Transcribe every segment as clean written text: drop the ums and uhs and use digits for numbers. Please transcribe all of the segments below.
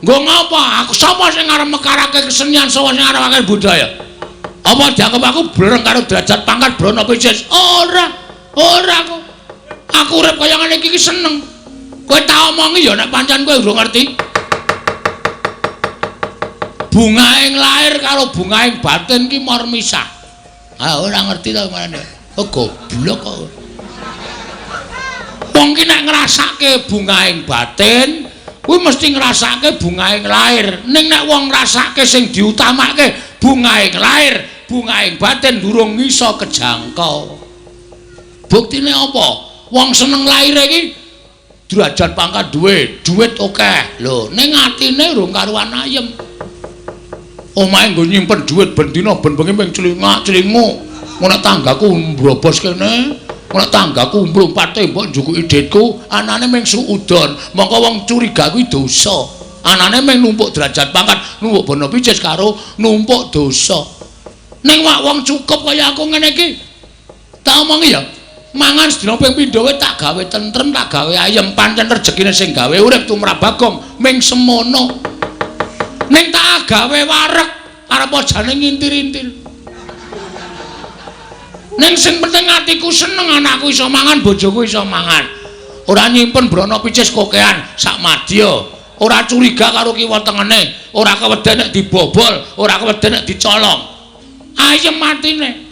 Nggo ngapa? Aku sapa sing arep mekarake kesenian sapa sing arep akeh budaya? Apa dianggap aku blereng karo derajat pangkat Brana Picis? Ora kok. Aku urip kaya ngene iki seneng. Kowe tak omongi ya nek pancen kowe urung ngerti. Bungaing lahir karo bungaing batin ki mor misah. Ah ora ngerti ta marane. Oh goblok kok. Wong ki nek ngrasake bungaing batin, kuwi mesti ngrasake bungaing lahir. Ning nek wong ngrasake sing diutamake bungaing lahir, bungaing batin durung iso kejangkau. Buktine apa? Wong seneng lahir iki derajat pangkat duit akeh. Lho, ning atine urung karuan ayem. Omahe nggo nyimpen duit ben dina ben bengi ping celingak-celinguk. Ngono tanggaku mbrobos kene, ngono tanggaku mlumpate mbok njukuki dhitku, anane ming suudon. Mongko wong curiga kuwi dosa. Anane ming numpuk derajat pangkat, numpuk Brana Picis karo numpuk dosa. Ning wong cukup kaya aku ngene iki. Tak omongi ya, mangan sedina ping pindho wae tak gawe tentrem, tak gawe ayem, pancen rejekine sing gawe urip tumrap Bagong ming semono. Ning tak gawe wareg arep jane ngintir-intir. Ning sing penting atiku seneng anakku iso mangan, bojoku iso mangan. Ora nyimpen Brana Picis kokean sak madya. Ora curiga karo kiwa tengene, ora keweden nek dibobol, ora keweden nek dicolong. Ayem matine.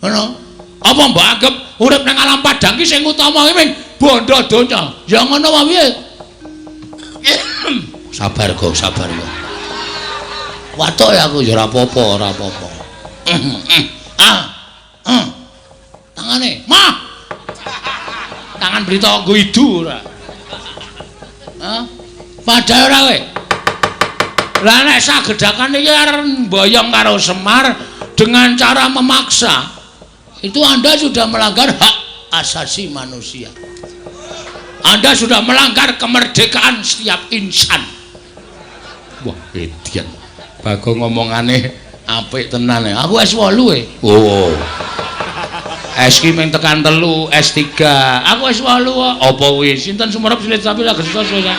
Ngono. Apa mbok anggap urip nang alam padang ki sing utama ki ming bondo donya? Ya ngono wae piye? Sabar kok, sabar kok. Watuk ya aku ya ora apa-apa, ora apa-apa. Tangane, mah. Tangan berita nggo idu ora. Padha ora kowe. Lah nek sagedakan iki arep mboyong karo Semar dengan cara memaksa, itu Anda sudah melanggar hak asasi manusia. Anda sudah melanggar kemerdekaan setiap insan. Wah, edian. Bagong ngomongane apik tenan ya. Aku S8 e. Oh. S ki mung tekan 3, S3. Aku S8 kok. Apa wis sinten sumerep silit sapi lagi sesuai.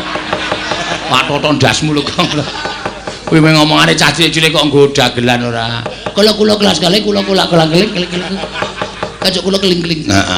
Pak toton dasmu lho kok. Kuwi mung ngomongane cah cilik kok nggo dagelan ora. Kula kelas kali kula keling-keling. Kajak kula keling-keling. Heeh.